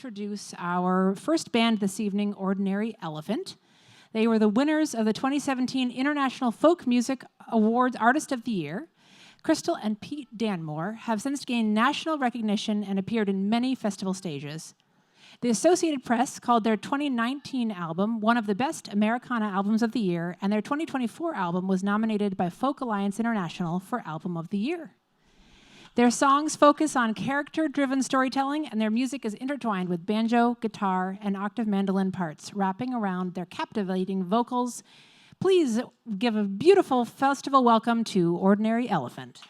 introduce our first band this evening, Ordinary Elephant. They were the winners of the 2017 International Folk Music Awards Artist of the Year. Crystal and Pete Danmore have since gained national recognition and appeared in many festival stages. The Associated Press called their 2019 album one of the best Americana albums of the year, and their 2024 album was nominated by Folk Alliance International for Album of the Year. Their songs focus on character-driven storytelling, and their music is intertwined with banjo, guitar, and octave mandolin parts, wrapping around their captivating vocals. Please give a beautiful festival welcome to Ordinary Elephant.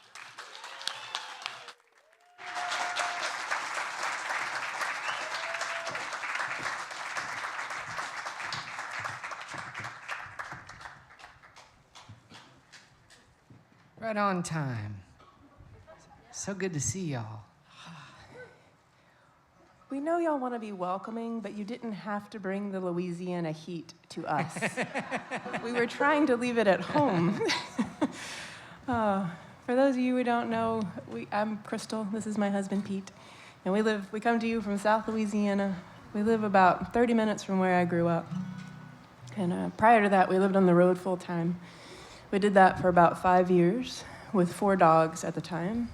Right on time. So good to see y'all. We know y'all want to be welcoming, but you didn't have to bring the Louisiana heat to us. We were trying to leave it at home. For those of you who don't know, I'm Crystal. This is my husband, Pete. And we come to you from South Louisiana. We live about 30 minutes from where I grew up. And prior to that, we lived on the road full time. We did that for about 5 years with 4 dogs at the time,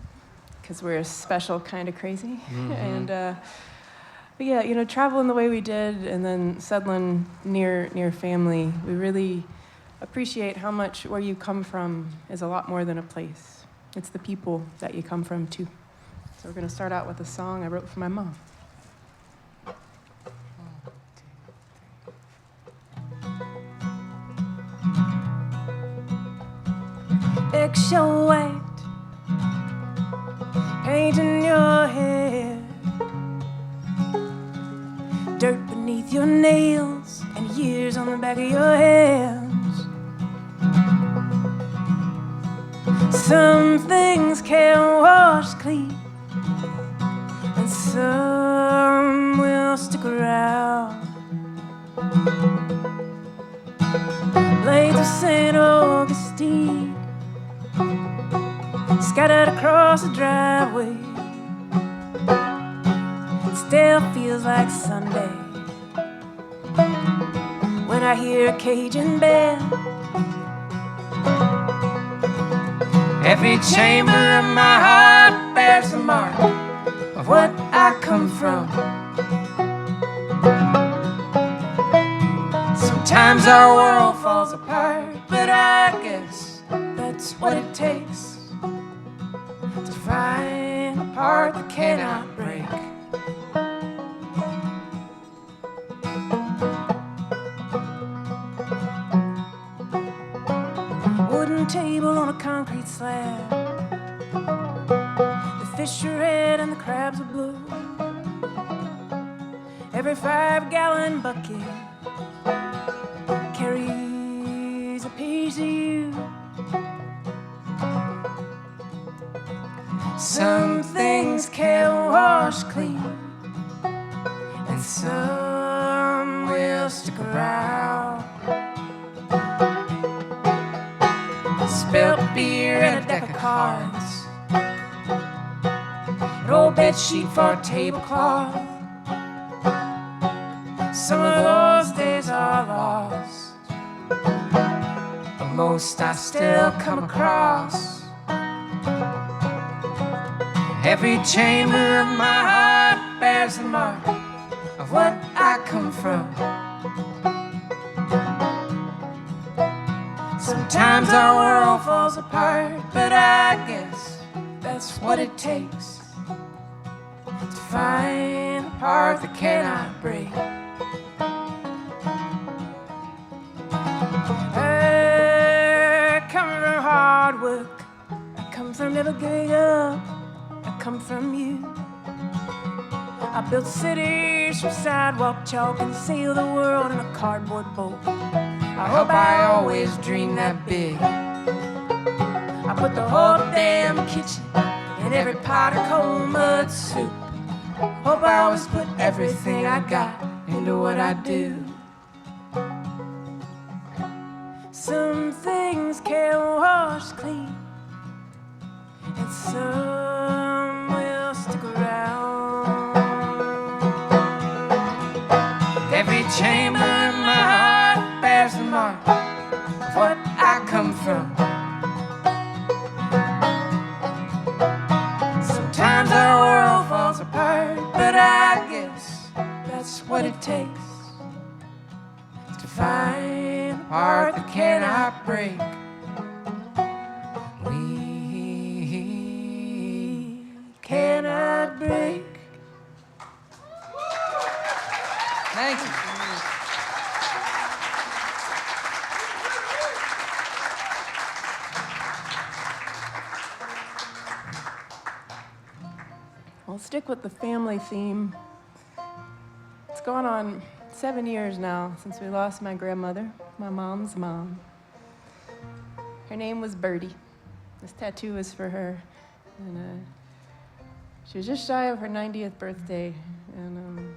because we're a special kind of crazy. Mm-hmm. And but yeah, traveling the way we did and then settling near family, we really appreciate how much where you come from is a lot more than a place. It's the people that you come from, too. So we're going to start out with a song I wrote for my mom. Extra white, painting your hair, dirt beneath your nails, and years on the back of your hands. Some things can wash clean, and some will stick around. Blades of St. Augustine scattered across the driveway. It still feels like Sunday when I hear a Cajun band. Every chamber of my heart bears the mark of what I come from. Sometimes our world falls apart, but I guess that's what it takes to find a part that cannot break. Wooden table on a concrete slab. The fish are red and the crabs are blue. Every 5-gallon bucket carries a piece of you. Some things can wash clean, and some will stick around. Spilt beer and a deck of cards, an old bed sheet for a tablecloth. Some of those days are lost, but most I still come across. Every chamber of my heart bears the mark of what I come from. Sometimes our world falls apart, but I guess that's what it takes to find a part that cannot break. I come from hard work, I come from never giving up. I come from you. I built cities from sidewalk chalk and sailed the world in a cardboard boat. I hope I always dream that big. I put the whole damn kitchen in every pot of cold mud soup. Hope I always put everything I got into what I do. Some things can wash clean, and some will stick around. Every chamber in my heart bears the mark of what I come from. Sometimes our world falls apart, but I guess that's what it takes to find a part that cannot break. We cannot break. Thank you. We'll stick with the family theme. It's going on 7 years now since we lost my grandmother, my mom's mom. Her name was Birdie. This tattoo is for her. And she was just shy of her 90th birthday. And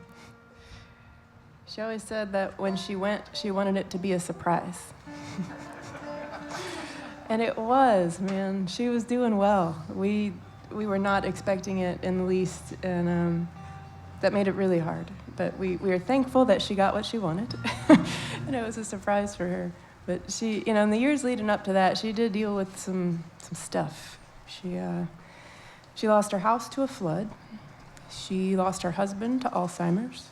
she always said that when she went, she wanted it to be a surprise. And it was, man. She was doing well. We were not expecting it in the least, and that made it really hard. But we were thankful that she got what she wanted, and it was a surprise for her. But she, in the years leading up to that, she did deal with some stuff. She lost her house to a flood. She lost her husband to Alzheimer's.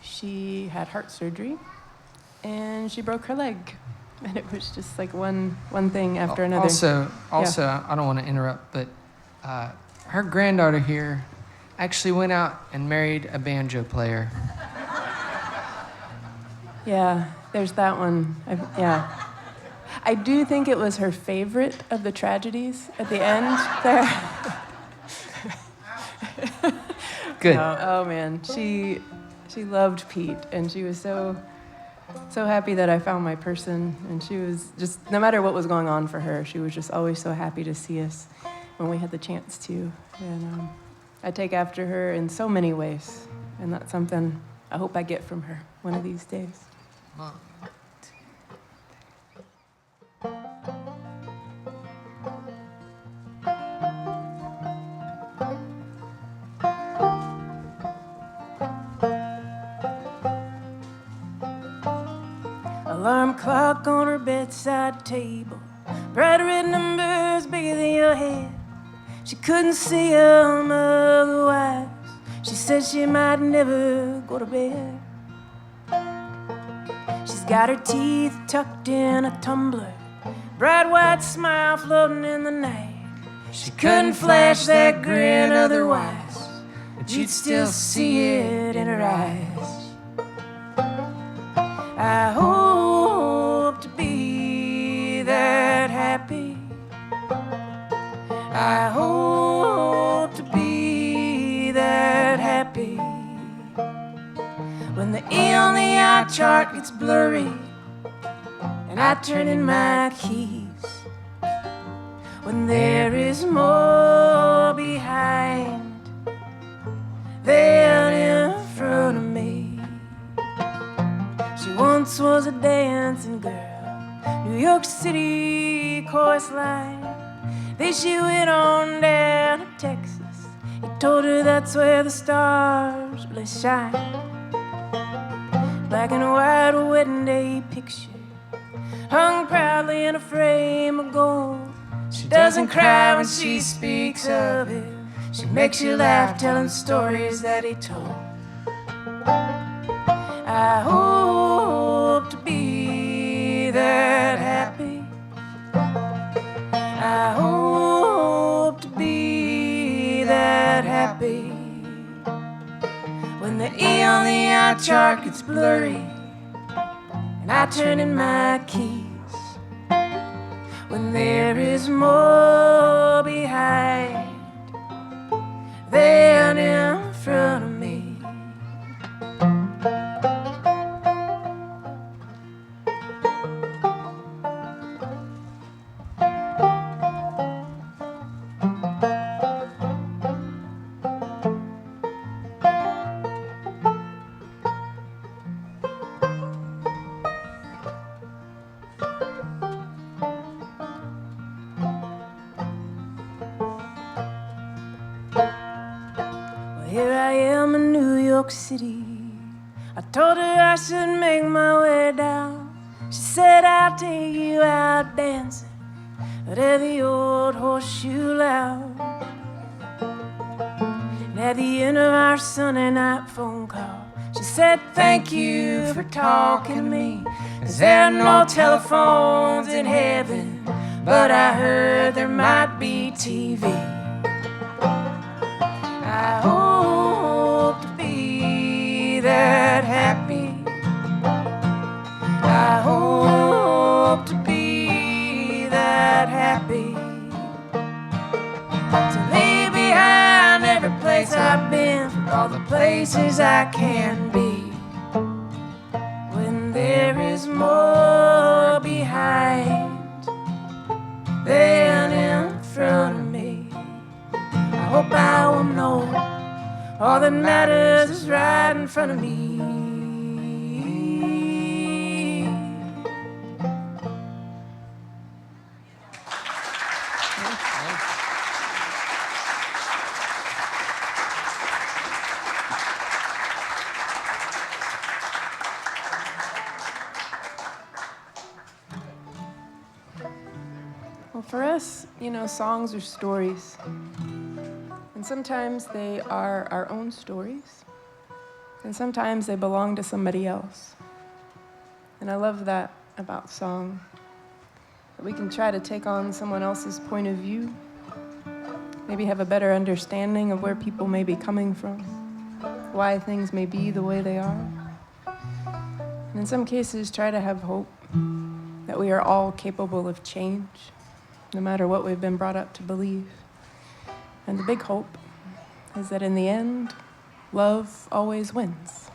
She had heart surgery, and she broke her leg. And it was just like one thing after another. Also, I don't want to interrupt, but her granddaughter here actually went out and married a banjo player. Yeah, there's that one. I do think it was her favorite of the tragedies at the end there. Good. Oh man, she loved Pete, and she was so happy that I found my person. And she was just, no matter what was going on for her, she was just always so happy to see us when we had the chance to. And I take after her in so many ways, and that's something I hope I get from her one of these days. Alarm clock on her bedside table, bright red numbers bigger than your head. She couldn't see them otherwise. She said she might never go to bed. She's got her teeth tucked in a tumbler, bright white smile floating in the night. She couldn't flash that grin otherwise, but you'd still see it in her eyes. I hope to be that happy. I hope to be that happy. When the E on the eye chart gets blurry and I turn in my keys, when there is more behind than in front of me. She once was a dancing girl, New York City chorus line. Then she went on down to Texas. He told her that's where the stars really shine. Black and white wedding day picture hung proudly in a frame of gold. She doesn't cry when she speaks of it. She makes you laugh telling stories that he told. I hope to be that happy. I hope to be that happy. When the E on the eye chart gets blurry and I turn in my keys, when there is more behind than in front of me. Here I am in New York City. I told her I should make my way down. She said, I'll take you out dancing at the old horseshoe lounge. And at the end of our Sunday night phone call, she said, thank you for talking to me. 'Cause there are no telephones in heaven, but I heard there might be TV. I hope to be that happy. I hope to be that happy. To leave behind every place I've been, for all the places I can be. When there is more behind than in front of me, I hope I will know all that matters is right in front of me. Well, for us, you know, songs are stories. And sometimes they are our own stories. And sometimes they belong to somebody else. And I love that about song. That we can try to take on someone else's point of view. Maybe have a better understanding of where people may be coming from. Why things may be the way they are. And in some cases, try to have hope that we are all capable of change, no matter what we've been brought up to believe. And the big hope is that in the end, love always wins.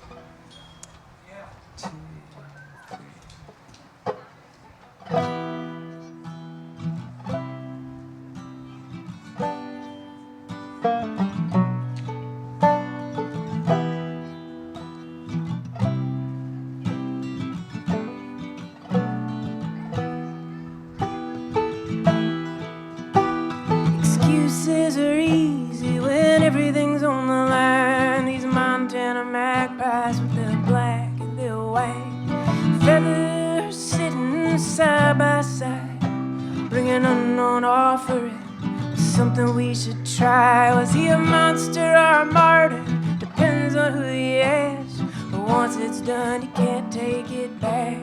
Excuses are easy when everything's on the line. These Montana magpies with their black and their white feathers sitting side by side, bring an unknown offering, something we should try. Was he a monster or a martyr? Depends on who you ask. But once it's done, you can't take it back.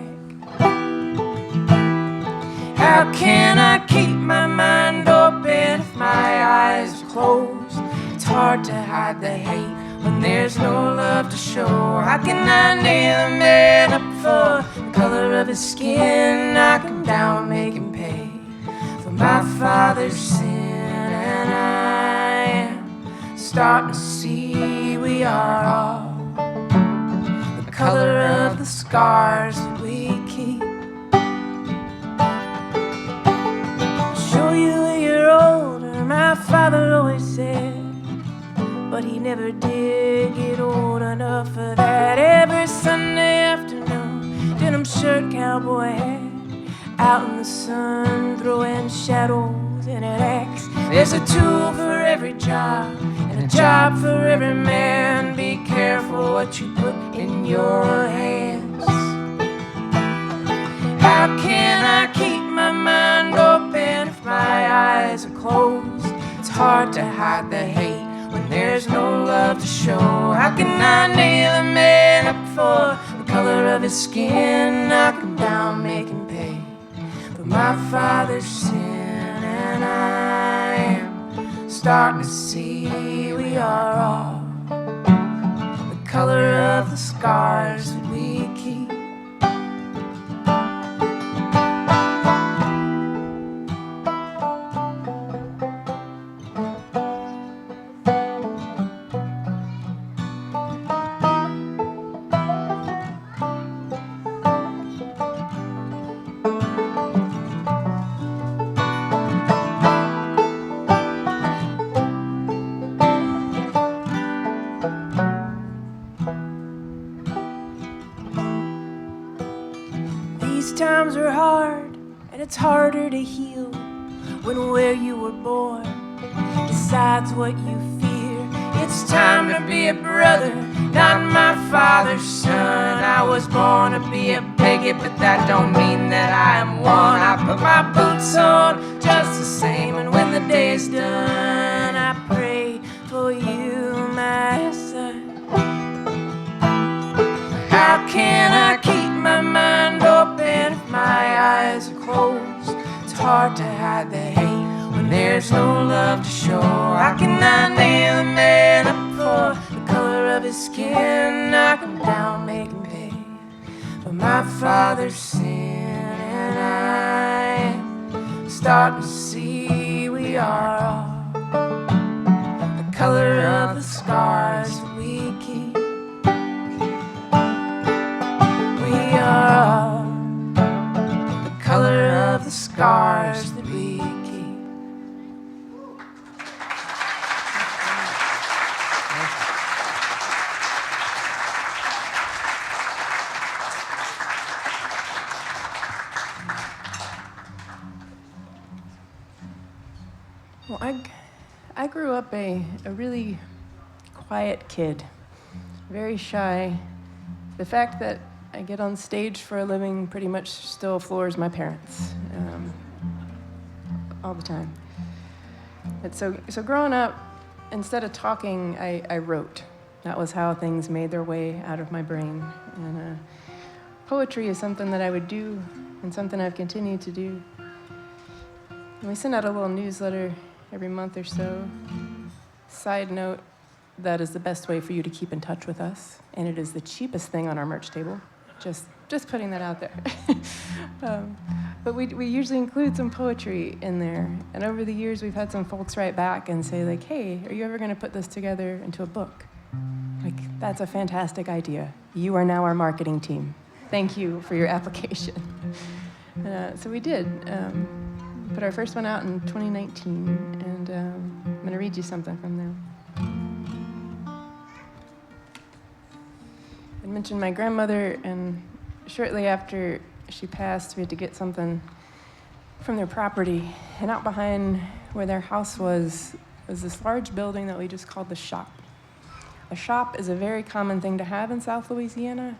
How can I keep my mind open if my eyes are closed? It's hard to hide the hate when there's no love to show. How can I nail a man up for the color of his skin? Knock him down, make him pay for my father's sin. And I am starting to see we are all the color of the scars that we keep. Show you when you're older, my father always said, but he never did get old enough for that. Every Sunday afternoon, denim shirt, cowboy hat, out in the sun, throwing shadows in an axe. There's a tool for every job, and a job for every man. Be careful what you put in your hands. How can I keep my mind open if my eyes are closed? It's hard to hide the hate when there's no love to show. How can I nail a man up for the color of his skin? Knock him down, make him pay for my father's sin. And I am starting to see we are all the color of the scars that we keep. Times are hard, and it's harder to heal when where you were born decides what you fear. It's time to be a brother, not my father's son. was born to be a bigot, but that don't mean that I am one. I put my boots on just the same, and when the day's done, I pray for you, my son. How can I keep my mind open if my eyes are closed? It's hard to hide the hate when there's no love to show. I cannot nail a man up for the color of his skin. Knock him down, make him pay for my father's sin. And I'm starting to see we are all the color of the scars that we keep. We are the color of the scars that we keep. Well, I grew up a really quiet kid, very shy. The fact that I get on stage for a living pretty much still floors my parents all the time. But so growing up, instead of talking, I wrote. That was how things made their way out of my brain. And poetry is something that I would do and something I've continued to do. And we send out a little newsletter every month or so. Side note, that is the best way for you to keep in touch with us, and it is the cheapest thing on our merch table. Just putting that out there. But we usually include some poetry in there, and over the years we've had some folks write back and say like, hey, are you ever going to put this together into a book? Like, that's a fantastic idea. You are now our marketing team. Thank you for your application. So we did. Put our first one out in 2019, and I'm going to read you something from there. I mentioned my grandmother, and shortly after she passed, we had to get something from their property. And out behind where their house was this large building that we just called the shop. A shop is a very common thing to have in South Louisiana.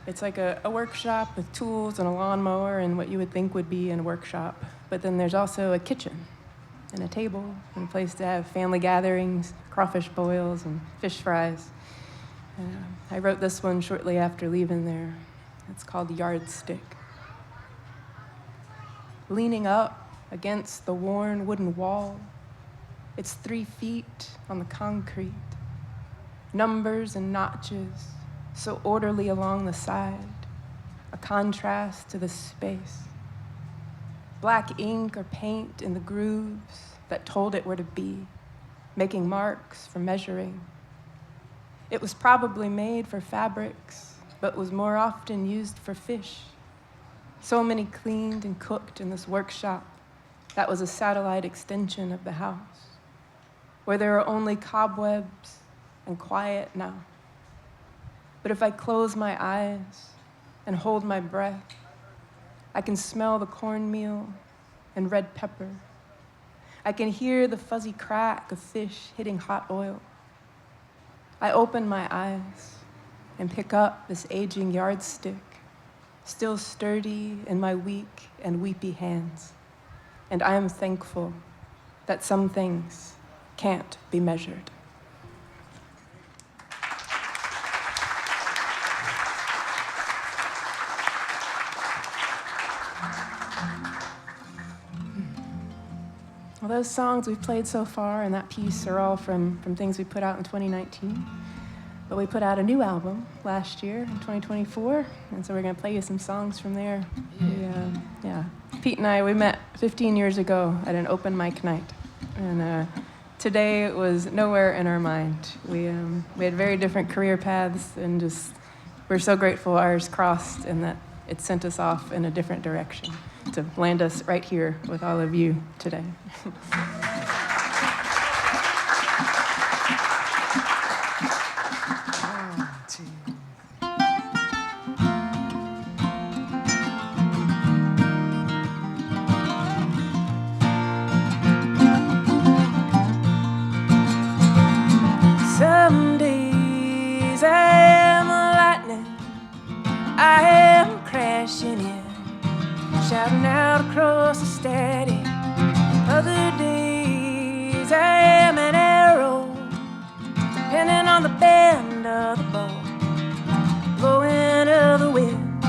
It's like a workshop with tools and a lawnmower and what you would think would be in a workshop. But then there's also a kitchen and a table and a place to have family gatherings, crawfish boils, and fish fries. I wrote this one shortly after leaving there. It's called Yardstick. Leaning up against the worn wooden wall, it's 3 feet on the concrete. Numbers and notches, so orderly along the side, a contrast to the space. Black ink or paint in the grooves that told it where to be, making marks for measuring. It was probably made for fabrics, but was more often used for fish. So many cleaned and cooked in this workshop that was a satellite extension of the house, where there are only cobwebs and quiet now. But if I close my eyes and hold my breath, I can smell the cornmeal and red pepper. I can hear the fuzzy crack of fish hitting hot oil. I open my eyes and pick up this aging yardstick, still sturdy in my weak and weepy hands. And I am thankful that some things can't be measured. Well, those songs we've played so far and that piece are all from things we put out in 2019. But we put out a new album last year in 2024, and so we're going to play you some songs from there. Yeah. Pete and I, we met 15 years ago at an open mic night, and today it was nowhere in our mind. We had very different career paths, and just we're so grateful ours crossed and that it sent us off in a different direction to land us right here with all of you today. Some days I am the lightning, bend of the bow, blowing of the wind.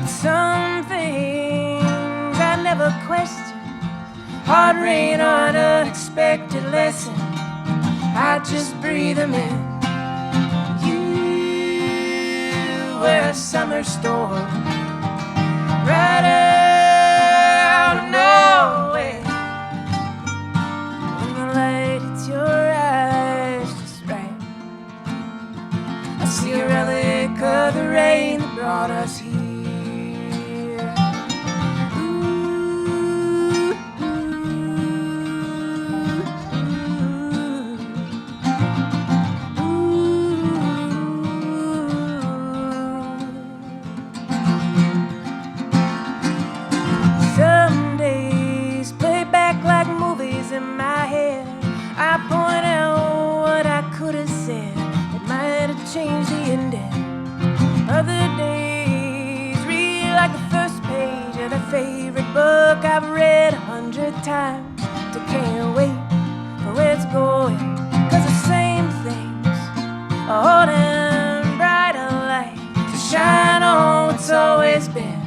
Some things I never questioned, hard rain or an unexpected lesson, I just breathe them in. You were a summer storm, right out of nowhere. When the light hits your eyes just right, I see a relic of the rain that brought us here. Some days play back like movies in my head. I point out what I could have said, it might have changed the ending. Other days read like the first page of the favorite book I've read 100 times. I can't wait for where it's going, 'cause the same things are holding brighter light to shine on what's always been.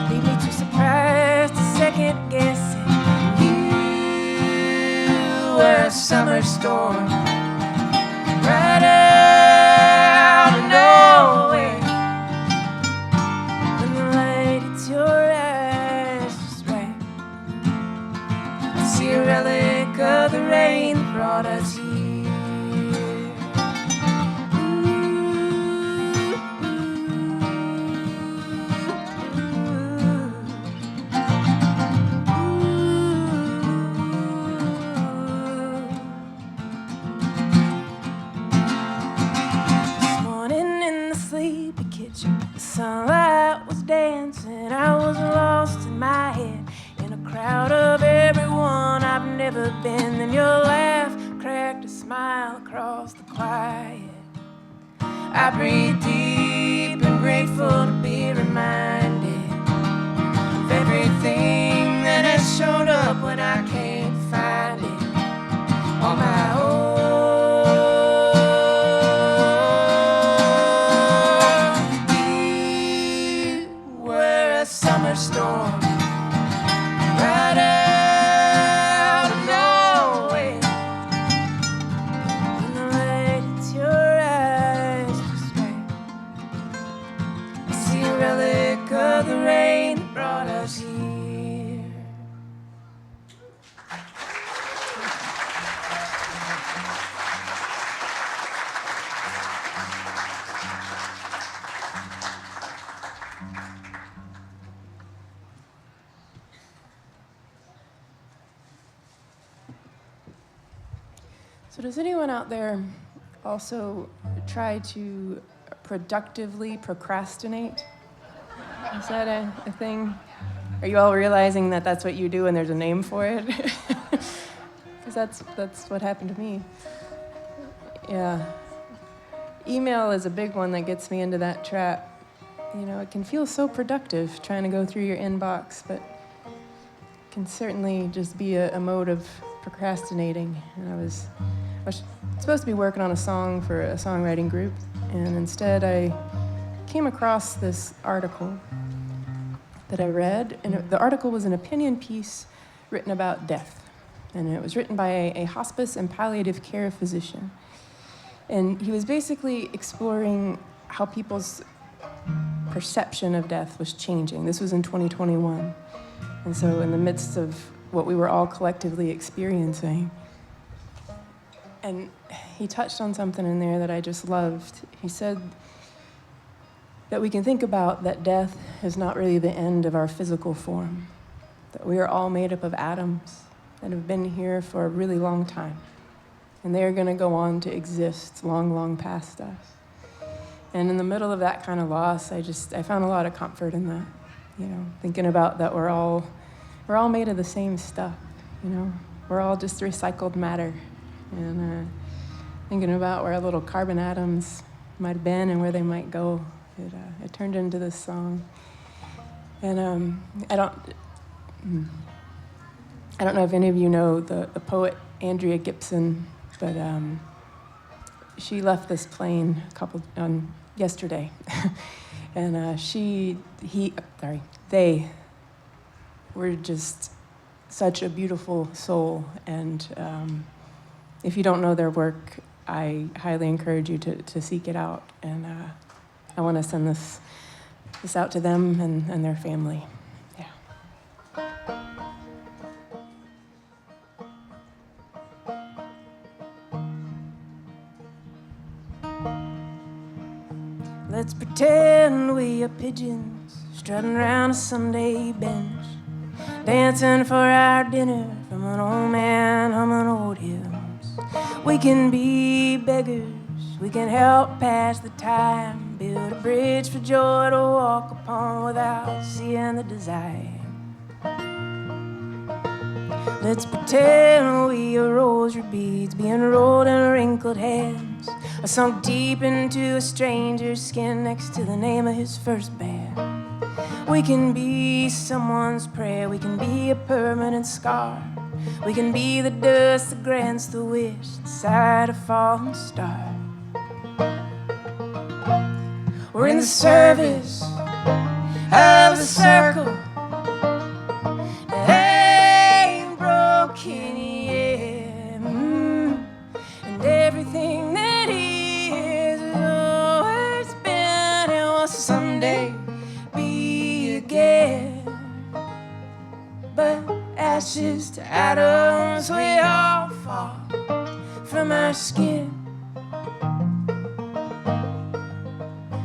Leave me too surprised to second guess it. You were a summer storm, right out of nowhere. When the light hits your eyes just right, I see a relic of the rain that brought us here. The sunlight was dancing, I was lost in my head, in a crowd of everyone I've never been. Then your laugh cracked a smile across the quiet. I breathe deep and grateful to be reminded of everything that has shown up when I can't find it on my own. Summer storm, right out of nowhere. When the light hits your eyes just right, I see a relic of the rain that brought us here. So does anyone out there also try to productively procrastinate? Is that a thing? Are you all realizing that that's what you do and there's a name for it? Because that's what happened to me. Yeah. Email is a big one that gets me into that trap. You know, it can feel so productive trying to go through your inbox, but it can certainly just be a mode of procrastinating. And I was supposed to be working on a song for a songwriting group, and instead I came across this article that I read, and the article was an opinion piece written about death, and it was written by a hospice and palliative care physician. And he was basically exploring how people's perception of death was changing. This was in 2021. And so in the midst of what we were all collectively experiencing, and he touched on something in there that I just loved. He said that we can think about that death is not really the end of our physical form, that we are all made up of atoms that have been here for a really long time, and they're going to go on to exist long, long past us. And in the middle of that kind of loss, I found a lot of comfort in that, you know, thinking about that we're all made of the same stuff, you know. We're all just recycled matter. And thinking about where our little carbon atoms might have been and where they might go, it turned into this song. And I don't know if any of you know the poet Andrea Gibson, but she left this plane yesterday, and they were just such a beautiful soul. And if you don't know their work, I highly encourage you to seek it out. And I want to send this out to them and their family. Yeah. Let's pretend we are pigeons strutting around a Sunday bench, dancing for our dinner from an old man humming old hymns. We can be beggars, we can help pass the time, build a bridge for joy to walk upon without seeing the design. Let's pretend we are rosary beads being rolled in wrinkled hands, or sunk deep into a stranger's skin next to the name of his first band. We can be someone's prayer, we can be a permanent scar, we can be the dust that grants the wish inside a falling star. We're in the service of the circle that ain't broken yet, and everything that is always been and will someday be again. But ashes to atoms, we all fall from our skin.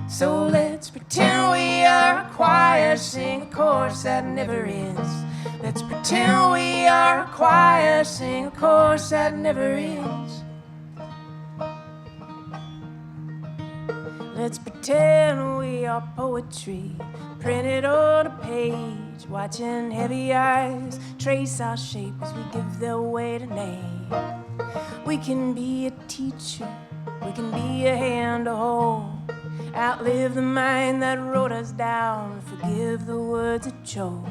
So let's pretend we are a choir, sing a chorus that never ends. Let's pretend we are a choir, sing a chorus that never ends. Let's pretend we are poetry printed on a page, watching heavy eyes trace our shape as we give their weight a name. We can be a teacher, we can be a hand to hold, outlive the mind that wrote us down, forgive the words it chose.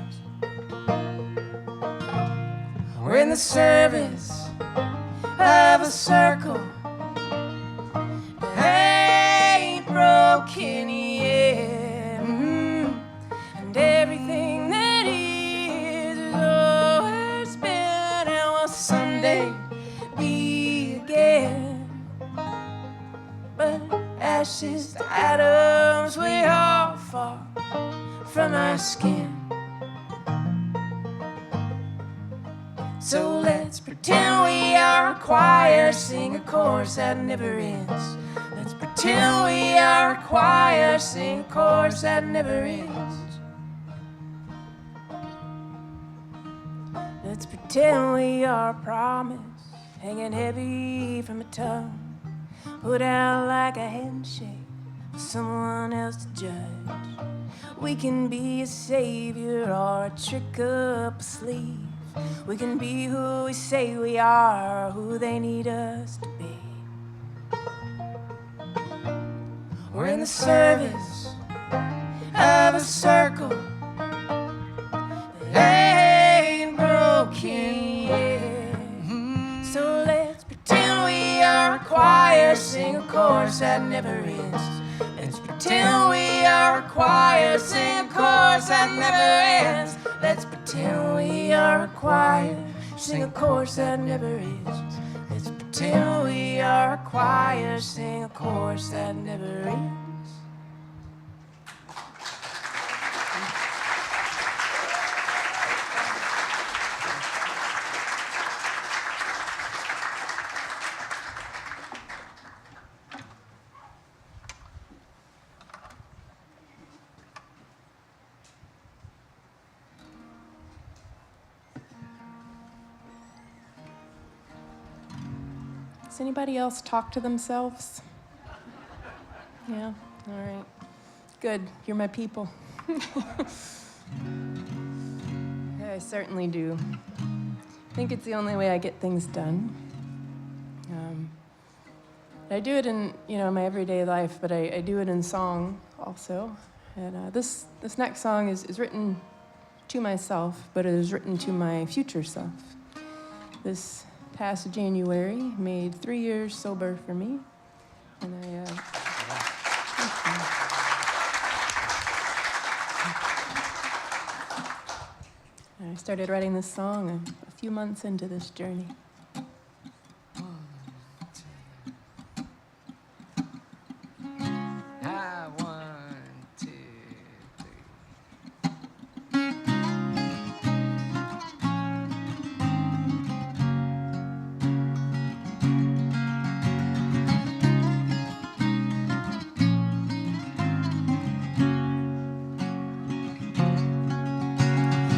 We're in the service of a circle that ain't broken yet, and everything that is always been and will someday be again. But ashes to atoms, we all fall from our skin. So let's pretend we are a choir, sing a chorus that never ends. Let's pretend we are a choir, sing a chorus that never ends. Let's pretend we are a promise, hanging heavy from a tongue, put out like a handshake for someone else to judge. We can be a savior or a trick up a sleeve. We can be who we say we are, or who they need us to be. We're in the service of a circle that ain't broken yet. So let's pretend we are a choir, sing a chorus that never ends. Let's pretend we are a choir, sing a chorus that never ends. Let's pretend we are a choir, sing a chorus that never ends. Let's pretend we are a choir, sing a chorus that never ends. Does anybody else talk to themselves? Yeah? All right. Good. You're my people. Yeah, I certainly do. I think it's the only way I get things done. I do it in, my everyday life, but I do it in song also. And this next song is written to myself, but it is written to my future self. This past January made 3 years sober for me, And I started writing this song a few months into this journey.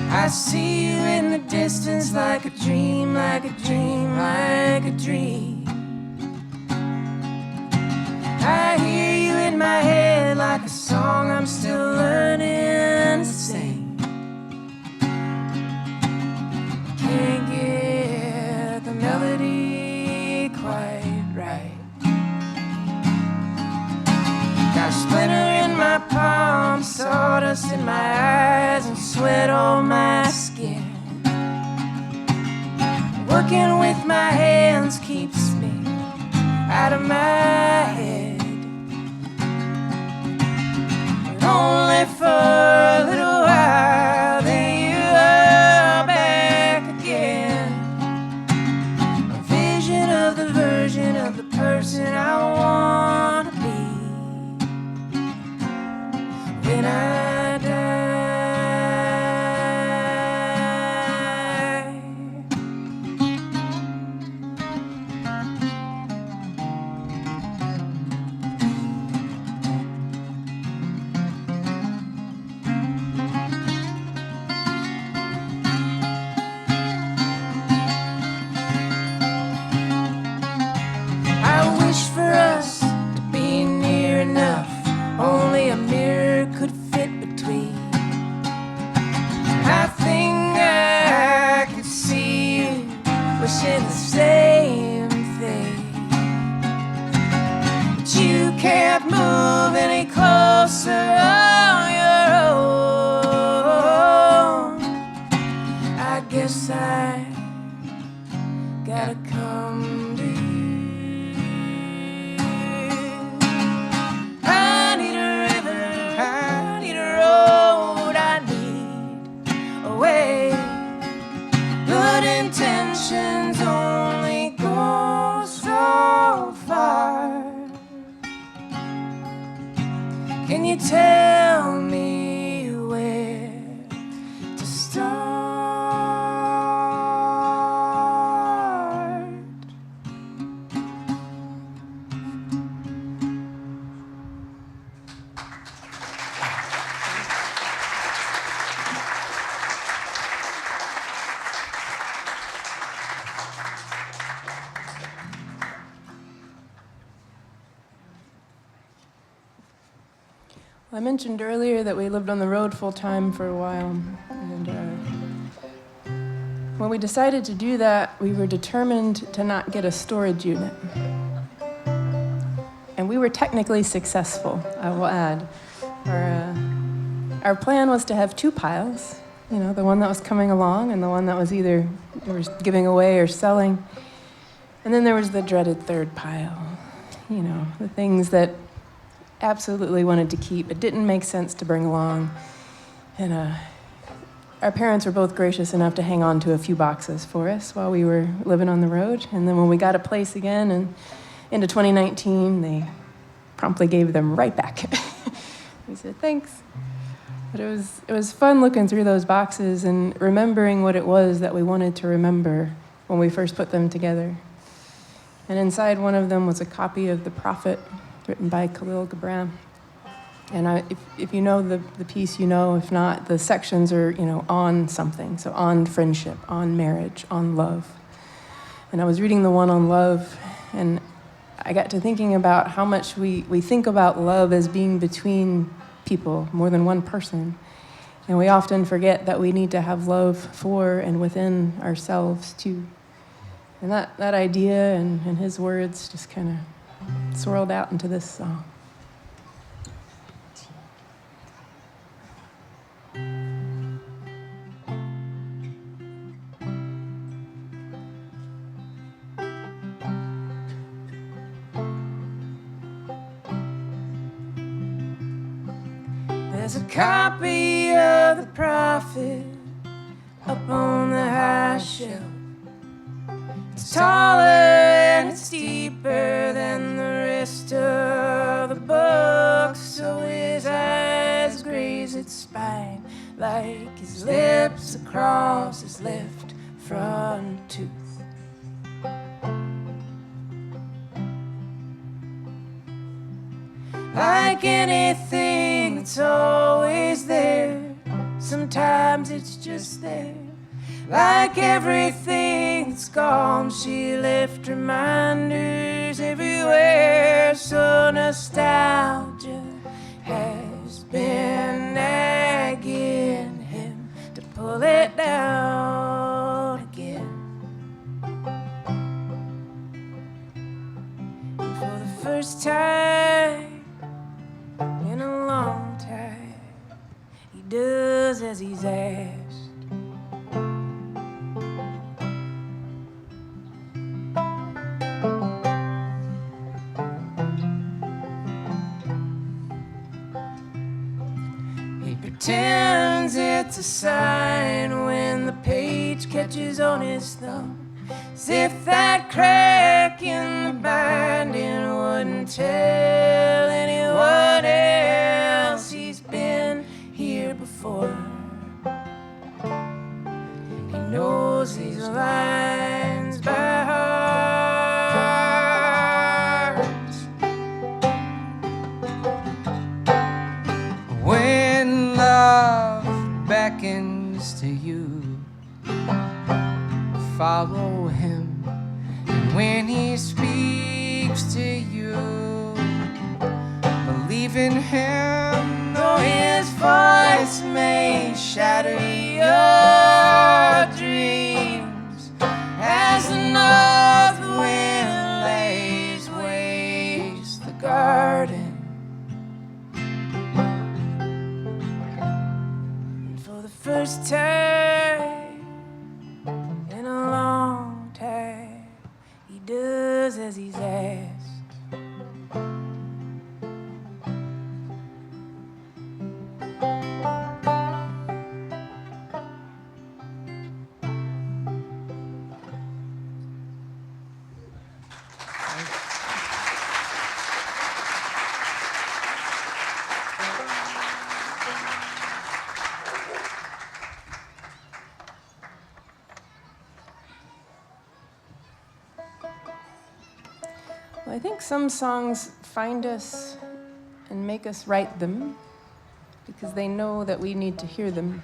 I see you in the distance like a dream, like a dream, like a dream. I hear you in my head like a song I'm still learning to sing. Can't get the melody quite right. Got a splinter in my palm, sawdust in my eyes, and sweat on my skin. Working with my hands keeps me out of my head, but only for a little while. Then you are back again. A vision of the version of the person I want to be when I die. I wish for us to be near enough, only a mirror could fit between. I think I can see you wishing the same thing, but you can't move any closer on your own. I guess I gotta come to you. I need a river, I need a road, I need a way. Good intentions only go so far. Can you tell me where to start? I mentioned earlier that we lived on the road full time for a while, and when we decided to do that, we were determined to not get a storage unit. And we were technically successful, I will add. Our plan was to have two piles, you know, the one that was coming along and the one that was either we were giving away or selling. And then there was the dreaded third pile, you know, the things that absolutely wanted to keep. It didn't make sense to bring along. And our parents were both gracious enough to hang on to a few boxes for us while we were living on the road. And then when we got a place again and into 2019, they promptly gave them right back. We said, thanks. But it was fun looking through those boxes and remembering what it was that we wanted to remember when we first put them together. And inside one of them was a copy of The Prophet, written by Khalil Gibran. And if you know the piece, you know. If not, the sections are, you know, on something. So on friendship, on marriage, on love. And I was reading the one on love, and I got to thinking about how much we think about love as being between people, more than one person. And we often forget that we need to have love for and within ourselves, too. And that idea and his words just kind of swirled out into this song. There's a copy of the prophet up on the high shelf. It's taller and it's deeper than the rest of the book, so his eyes graze its spine like his lips across his left front tooth. Like anything that's always there, sometimes it's just there. Like everything that's gone, she left reminders everywhere. So nostalgia has been nagging him to pull it down again. And for the first time in a long time, he does as he's asked. Pretends it's a sign when the page catches on his thumb, as if that crack in the binding wouldn't tell anyone else he's been here before. He knows these lines by heart. When love beckons to you, follow him. And when he speaks to you, believe in him. Though his voice may shatter your dreams, as the north wind lays waste the garden. First time in a long time, he does as he's asked. Well, I think some songs find us and make us write them because they know that we need to hear them.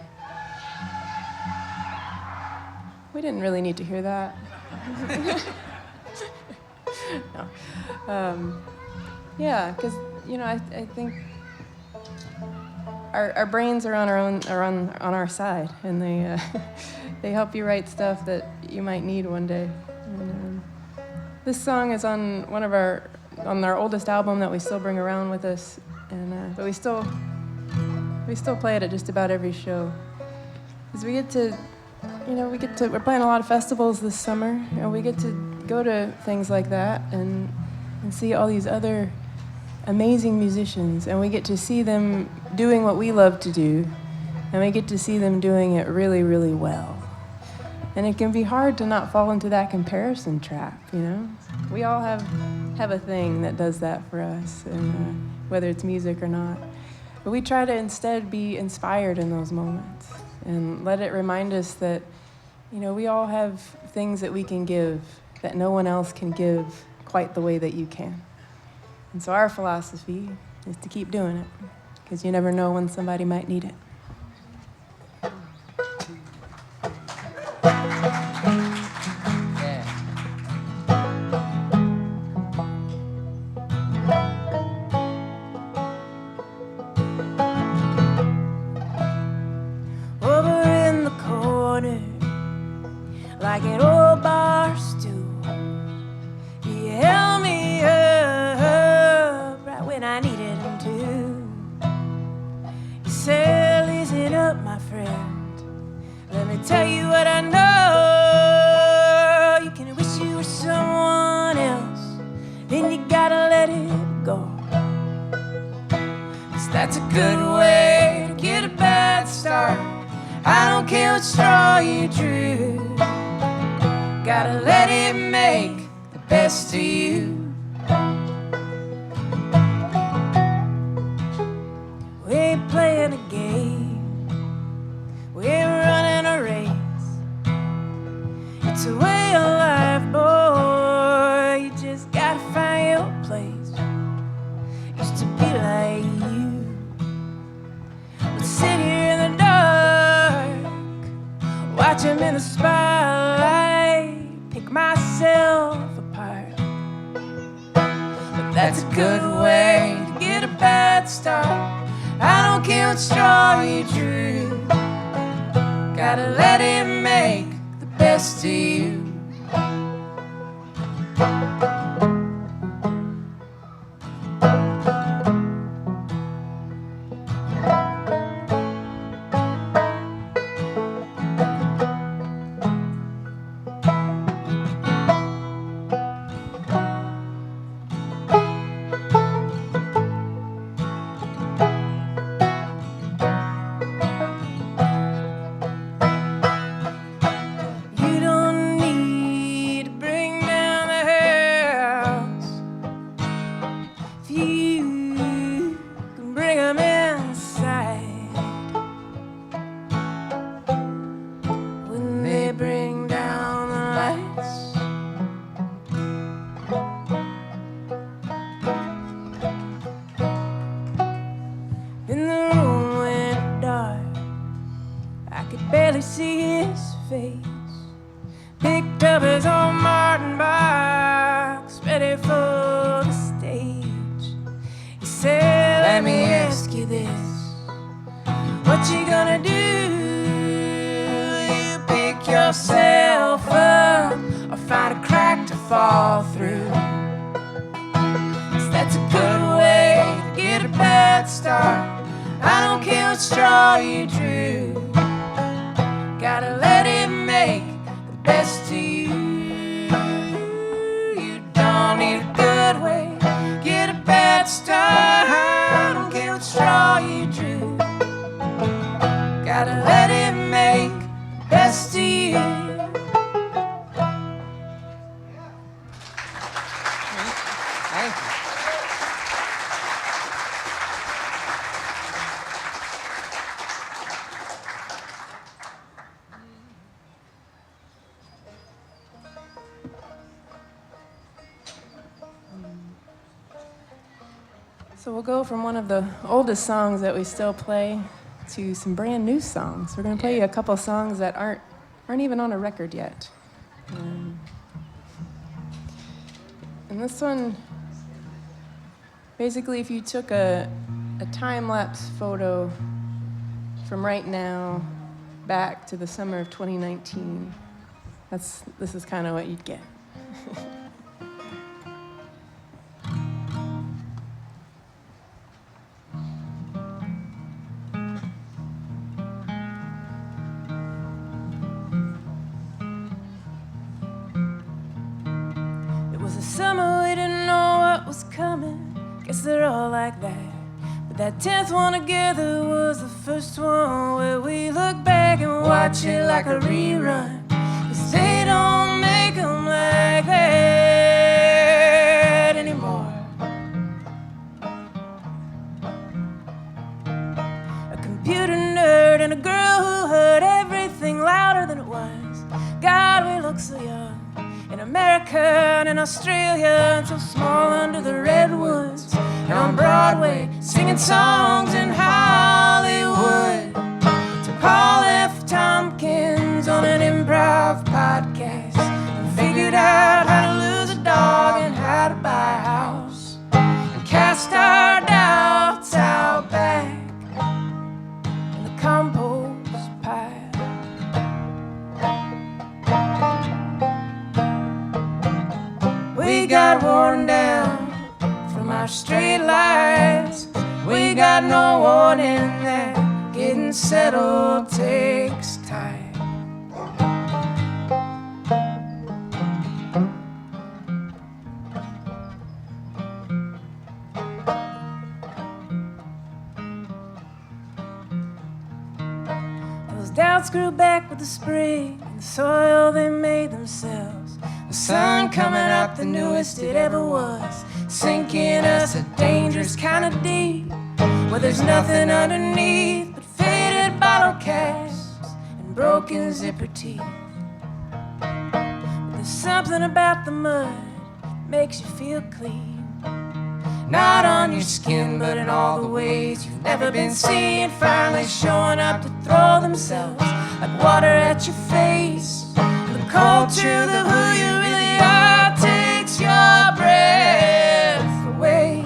We didn't really need to hear that. No. Yeah, because I think our brains are on our side, and they they help you write stuff that you might need one day. And, this song is on our oldest album that we still bring around with us, and but we still play it at just about every show. Because we're playing a lot of festivals this summer, and we get to go to things like that and see all these other amazing musicians, and we get to see them doing what we love to do, and we get to see them doing it really, really well. And it can be hard to not fall into that comparison trap, We all have a thing that does that for us, and whether it's music or not. But we try to instead be inspired in those moments and let it remind us that, we all have things that we can give that no one else can give quite the way that you can. And so our philosophy is to keep doing it, because you never know when somebody might need it. Like an old bar stool, he held me up right when I needed him to. He said, listen up, my friend, let me tell you what I know. You can wish you were someone else, then you gotta let it go. 'Cause That's a good way to get a bad start. I don't care what straw you drew. Gotta let it make the best of you. We ain't playing a game, we ain't running a race. It's a way of life, boy. You just gotta find your place. Used to be like you, but sit here in the dark, watch him in the spotlight, pick myself apart. But that's a good way to get a bad start. I don't care what straw you drew. Gotta let it make the best of you. So we'll go from one of the oldest songs that we still play to some brand new songs. We're going to play you a couple songs that aren't even on a record yet. And this one, basically, if you took a time-lapse photo from right now back to the summer of 2019, this is kind of what you'd get. Summer, we didn't know what was coming. Guess they're all like that. But that 10th one together was the first one where we look back and watch it like a rerun. 'Cause they don't make them like that anymore. A computer nerd and a girl who heard everything louder than it was. God, we look so young. In America and in Australia, and so small under the redwoods, and on Broadway, singing songs in Hollywood. To Paul F. Tompkins on an improv podcast, and figured out how to lose a dog and how to buy a house, and cast our doubts out back in the compost pile. We got worn down from our street lights. We got no warning that getting settled takes time. doubts grew back with the spring and the soil they made themselves. The sun coming up, the newest it ever was, sinking us a dangerous kind of deep, where there's nothing underneath but faded bottle caps and broken zipper teeth. But there's something about the mud that makes you feel clean. Not on your skin, but in all the ways you've never been seen, finally showing up to throw themselves like water at your face. The cold truth of who you really are takes your breath away.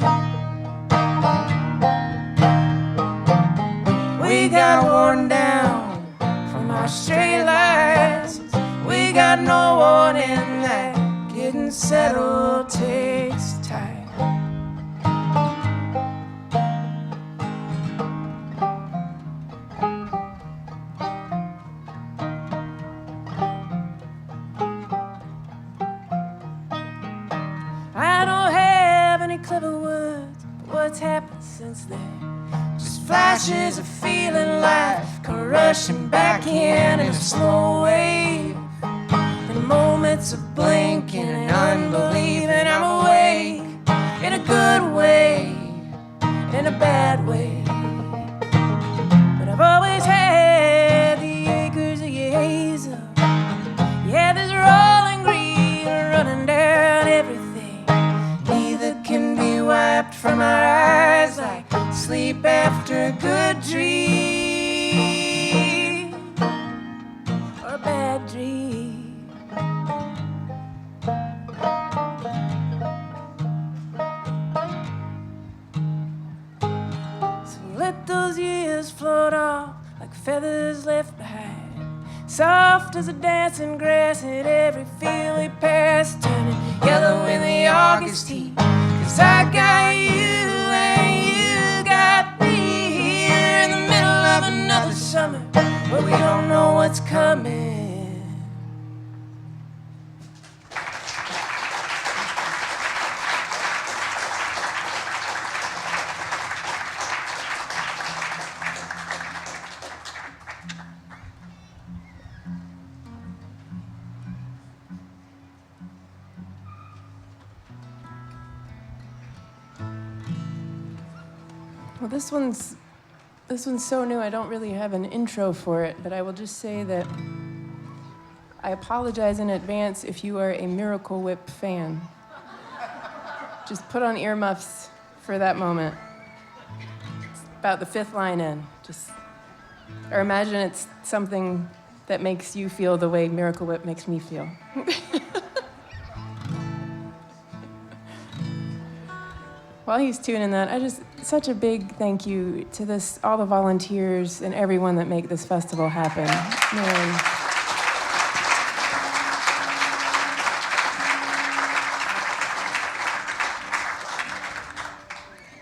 We got worn down from our straight lines. We got no warning that getting settled takes time. Clever words, but what's happened since then? Just flashes of feeling life come rushing back in a slow wave, and moments of blinking and unbelieving. I'm awake in a good way, in a bad way, but I've always had the acres of your hazel. Yeah, there's rolling green running down everything. Can be wiped from our eyes like sleep after a good dream or a bad dream. So let those years float off like feathers left behind, soft as a dancing grass at every field we pass, turning yellow in the August heat. 'Cause I got you and you got me here in the middle of another summer where we don't know what's coming. Well, this one's so new, I don't really have an intro for it, but I will just say that I apologize in advance if you are a Miracle Whip fan. Just put on earmuffs for that moment. It's about the fifth line in. Or imagine it's something that makes you feel the way Miracle Whip makes me feel. While he's tuning that, such a big thank you to all the volunteers and everyone that make this festival happen. Man.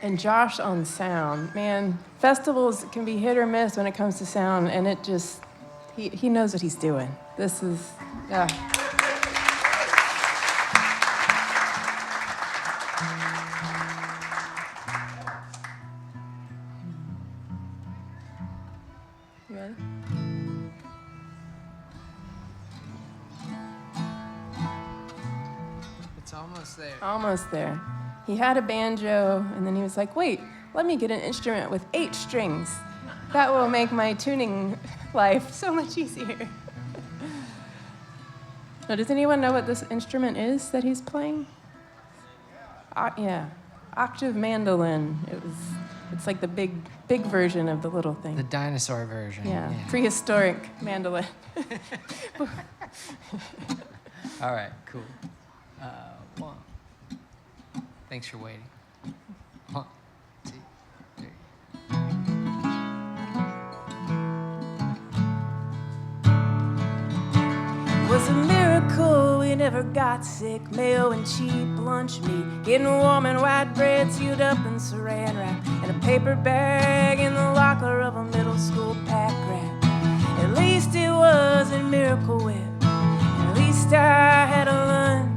And Josh on sound. Man, festivals can be hit or miss when it comes to sound, and he knows what he's doing. This is, You ready? It's almost there. Almost there. He had a banjo, and then he was like, wait, let me get an instrument with 8 strings. That will make my tuning life so much easier. Now, does anyone know what this instrument is that he's playing? Yeah, octave mandolin. It's like the big version of the little thing. The dinosaur version. Yeah. Prehistoric mandolin. All right, cool. One. Thanks for waiting. 1, 2, 3. It was a miracle we never got sick. Mayo and cheap lunch meat, getting warm and white bread sealed up in saran wrap, and a paper bag in the locker of a middle school pack rat. At least it was a Miracle Whip. At least I had a lunch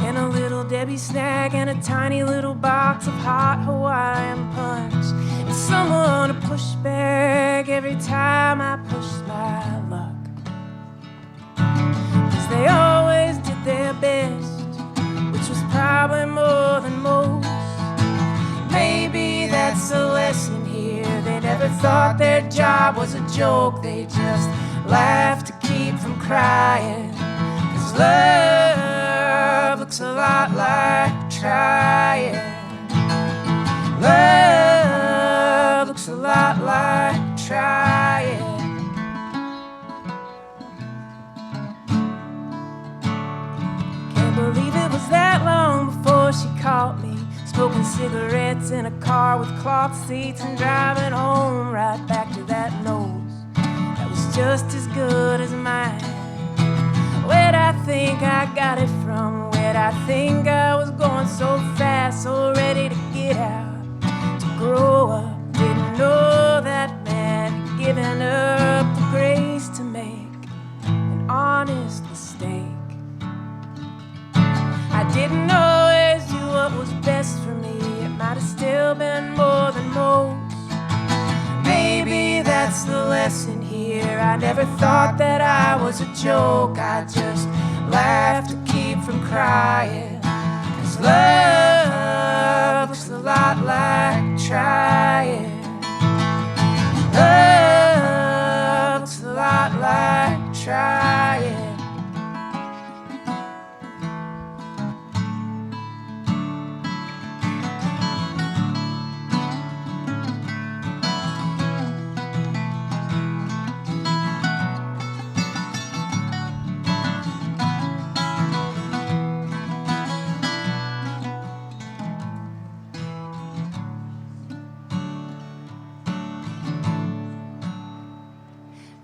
and a little Debbie snack and a tiny little box of hot Hawaiian punch, and someone to push back every time I pushed my never thought their job was a joke. They just laughed to keep from crying. 'Cause love looks a lot like trying. Love looks a lot like trying. Can't believe it was that long before she caught me smoking cigarettes in a car with cloth seats and driving home right back to that nose that was just as good as mine. Where'd I think I got it from? Where'd I think I was going so fast, so ready to get out, to grow up? Didn't know that meant giving up the grace to make an honest mistake. I didn't always do what was best for me. It might have still been more than most. Maybe that's the lesson here. I never thought that I was a joke. I just laughed to keep from crying. 'Cause love looks a lot like trying. Love looks a lot like trying.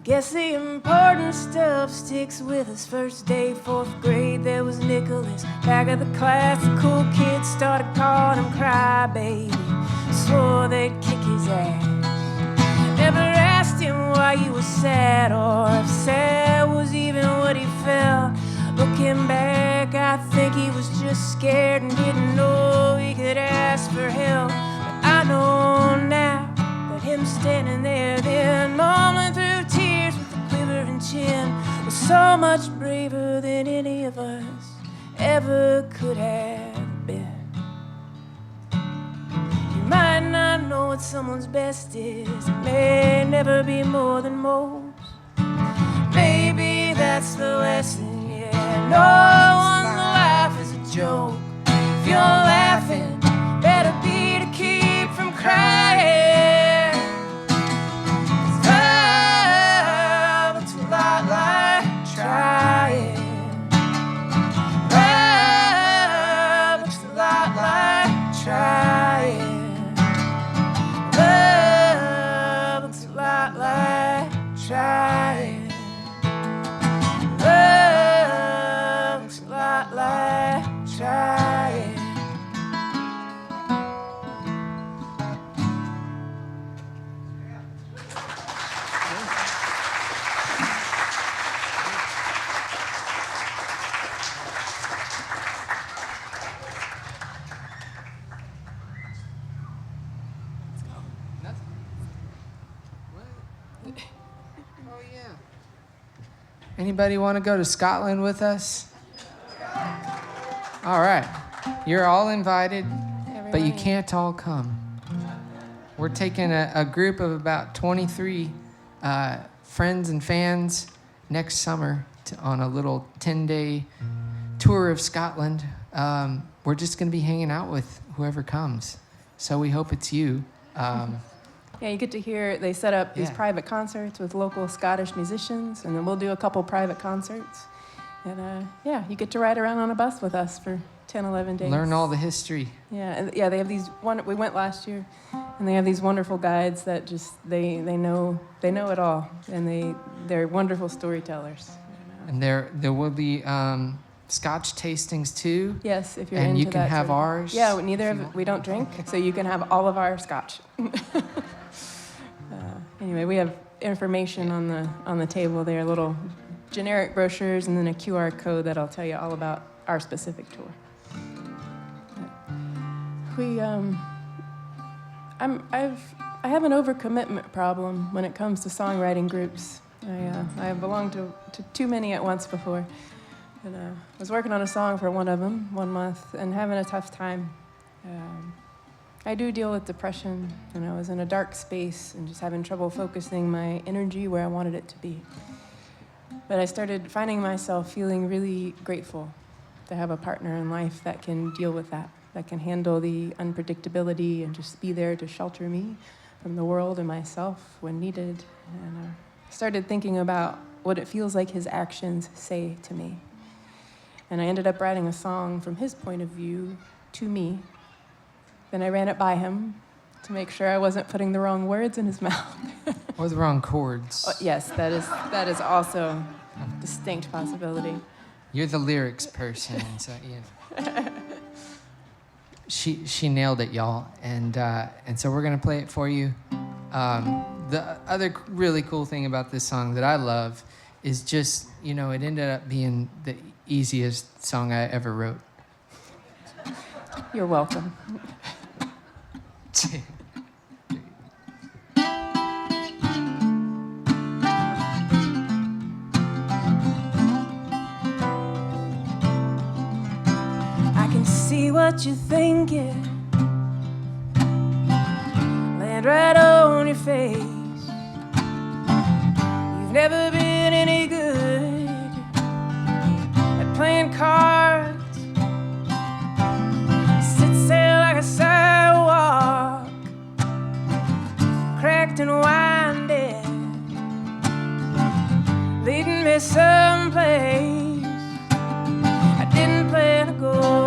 Guess the important stuff sticks with us. First day, 4th grade, there was Nicholas. Back of the class, the cool kids started calling him Crybaby. Swore they'd kick his ass. Never asked him why he was sad, or if sad was even what he felt. Looking back, I think he was just scared and didn't know he could ask for help. But I know now that him standing there then, mumbling through tears with a quivering chin, was so much braver than any of us ever could have been. You might not know what someone's best is. It may never be more than most. Maybe that's the lesson, yeah. No one's life is a joke. If you're laughing, better be to keep from crying. 'Cause love looks a lot like trying. Love looks a lot like trying. Love looks a lot like trying. Love looks a lot like trying. Oh, yeah. Anybody want to go to Scotland with us? All right. You're all invited, but you can't all come. We're taking a group of about 23 friends and fans next summer on a little 10-day tour of Scotland. We're just going to be hanging out with whoever comes. So we hope it's you. Yeah, you get to hear, they set up these Yeah. private concerts with local Scottish musicians, and then we'll do a couple private concerts. And yeah, you get to ride around on a bus with us for 10, 11 days. Learn all the history. Yeah, and yeah, they have these we went last year, and they have these wonderful guides that just they know it all, and they're wonderful storytellers. And there will be Scotch tastings too. Yes, if you're And into you can that have sort of- ours Yeah, if neither you of want. we don't drink, so you can have all of our Scotch. Anyway, we have information on the table there, little generic brochures, and then a QR code that'll tell you all about our specific tour. I have an overcommitment problem when it comes to songwriting groups. I belonged to too many at once before. And I was working on a song for one of them 1 month and having a tough time. I do deal with depression, and I was in a dark space and just having trouble focusing my energy where I wanted it to be. But I started finding myself feeling really grateful to have a partner in life that can deal with that can handle the unpredictability and just be there to shelter me from the world and myself when needed. And I started thinking about what it feels like his actions say to me. And I ended up writing a song from his point of view to me. Then I ran it by him to make sure I wasn't putting the wrong words in his mouth. Or the wrong chords. Oh, yes, that is also a distinct possibility. You're the lyrics person, so yeah. She nailed it, y'all, and so we're gonna play it for you. The other really cool thing about this song that I love is just, it ended up being the easiest song I ever wrote. You're welcome. See what you're thinking, land right on your face. You've never been any good at playing cards. Sits there like a sidewalk, cracked and winding, leading me someplace I didn't plan to go.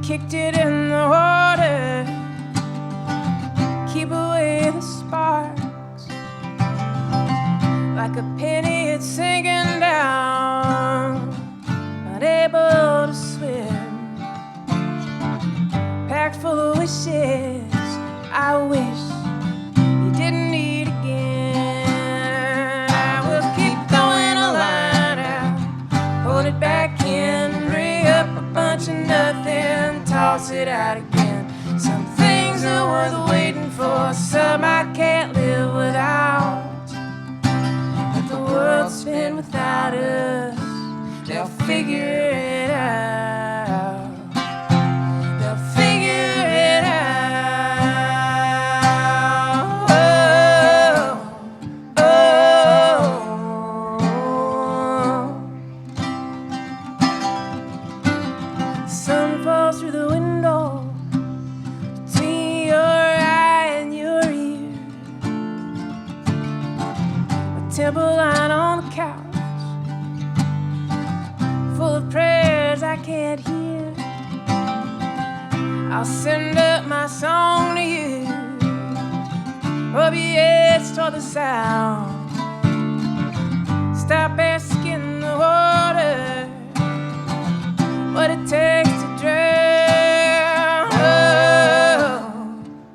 Kicked it in the water, keep away the sparks. Like a penny it's sinking down, unable to swim. Packed full of wishes, I wish you didn't need again. I will keep throwing a line out, hold it back in, bring up a bunch of nothing, toss it out again. Some things are worth waiting for, some I can't live without. But the world's spin without us, they'll figure it out. They'll figure it out. Sun falls through the window between your eye and your ear. A temple line on the couch, full of prayers I can't hear. I'll send up my song to you. Rub your heads toward the sound. Stop asking the water what it takes to drown. Oh,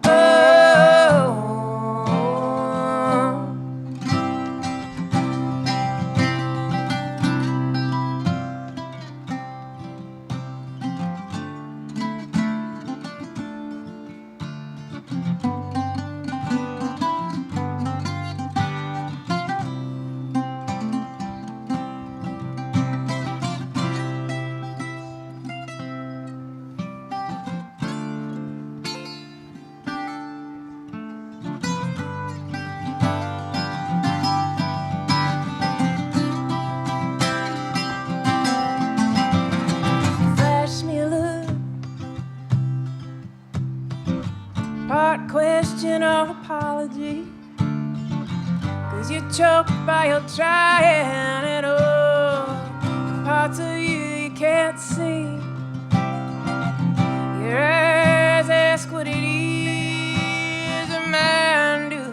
oh, flash me a look, part question or apology, 'cause you're choked by your trying, and oh, parts of you can't see. Your eyes ask what it is a man do.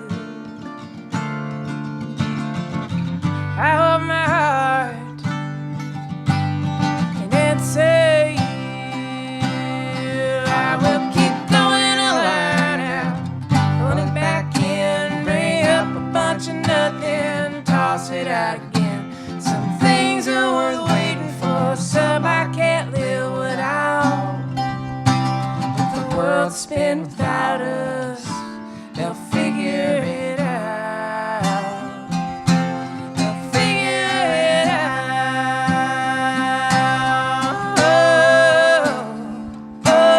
I hope my heart can answer you. I will keep throwing a line out, hold it back in, bring up a bunch of nothing, toss it out again. Some things are worth waiting for, some I can't live without. without us, they'll figure it out. They'll figure it out. Oh, oh,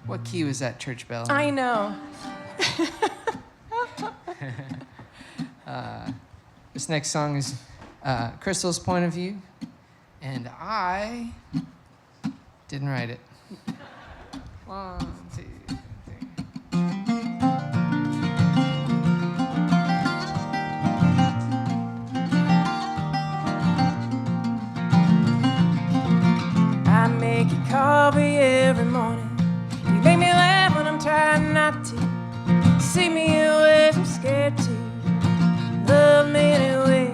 What key was that church bell? I know. This next song is Crystal's Point of View, and I didn't write it. 1, 2, 3. I make you coffee every morning. You make me laugh when I'm trying not to. See me away, I'm scared to. Love me anyway.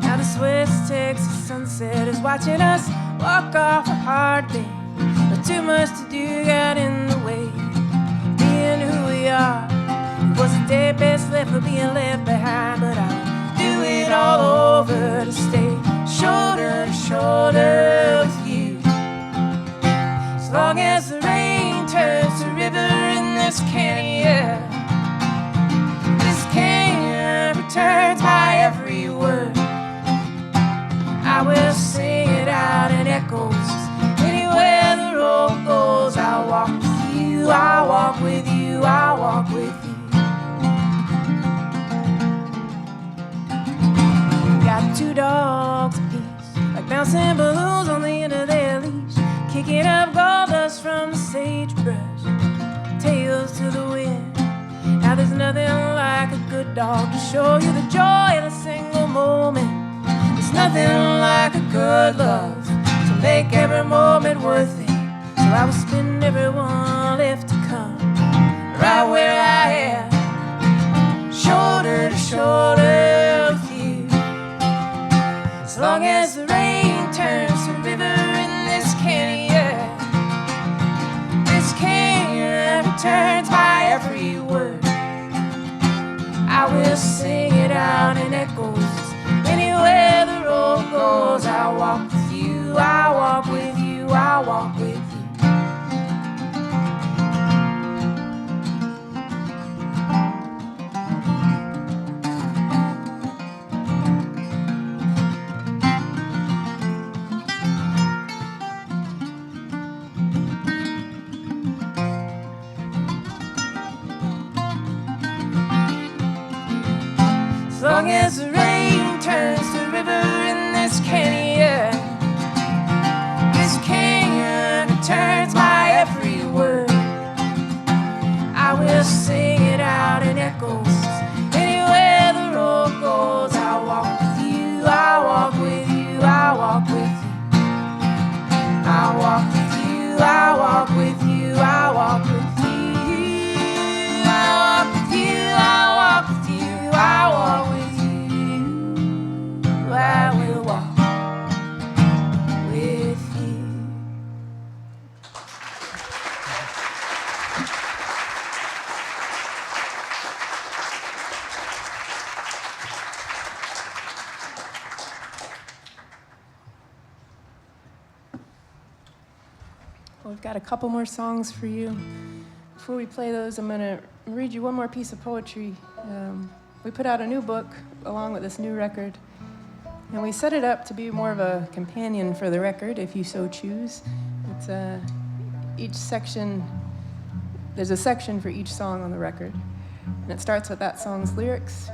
Now this West Texas sunset is watching us walk off a hard day. But too much to do got in the way. Being who we are. It was a day best left for being left behind. But I'll do it all over to stay shoulder to shoulder with you. As long as the rain turns to river in this canyon. This canyon returns my every word. I will sing it out in echoes. Anywhere the road goes, I'll walk with you, I'll walk with you, I'll walk with you. Got 2 dogs apiece, like bouncing balloons on the end of their leash, kicking up gold dust from the sagebrush, tails to the wind. Now there's nothing like a good dog to show you the joy in a single moment. There's nothing like a good love to make every moment worth it. So I will spend everyone left to come right where I am, shoulder to shoulder with you. As long as the rain turns to river in this canyon, this canyon returns my every word. I will sing it out in echoes. Anywhere the road goes, I'll walk with you, I'll walk with you, I'll walk with you. As long as the rain turns to river in this canyon, this canyon returns my every word. I will sing it out in echoes. Anywhere the road goes, I'll walk with you, I'll walk with you, I'll walk with you. I'll walk with you, I'll walk with you, I'll walk with you. I'll walk with you, I'll walk with you, I'll walk with you. I will walk with you. Well, we've got a couple more songs for you. Before we play those, I'm going to read you one more piece of poetry. We put out a new book along with this new record. And we set it up to be more of a companion for the record, if you so choose. It's each section, there's a section for each song on the record. And it starts with that song's lyrics.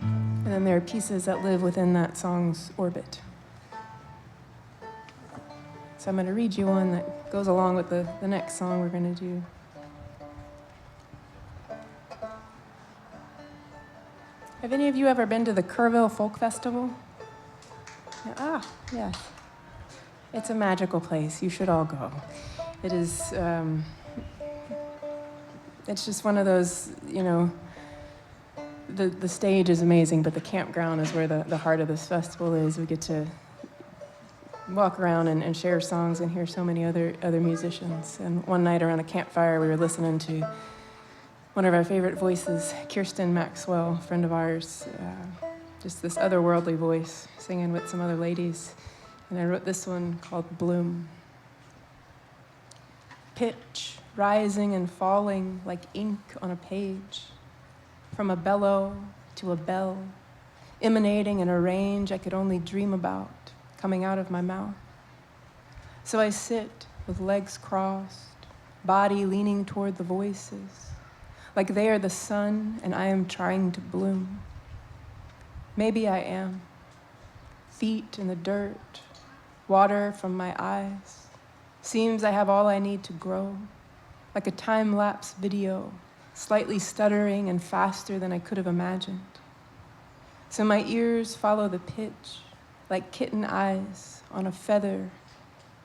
And then there are pieces that live within that song's orbit. So I'm going to read you one that goes along with the next song we're going to do. Have any of you ever been to the Kerrville Folk Festival? Yes. It's a magical place. You should all go. It is, it's just one of those, the stage is amazing, but the campground is where the heart of this festival is. We get to walk around and share songs and hear so many other musicians. And one night around a campfire, we were listening to one of our favorite voices, Kirsten Maxwell, a friend of ours, just this otherworldly voice, singing with some other ladies. And I wrote this one called Bloom. Pitch, rising and falling like ink on a page, from a bellow to a bell, emanating in a range I could only dream about, coming out of my mouth. So I sit with legs crossed, body leaning toward the voices, like they are the sun and I am trying to bloom. Maybe I am. Feet in the dirt, water from my eyes. Seems I have all I need to grow, like a time-lapse video, slightly stuttering and faster than I could have imagined. So my ears follow the pitch, like kitten eyes on a feather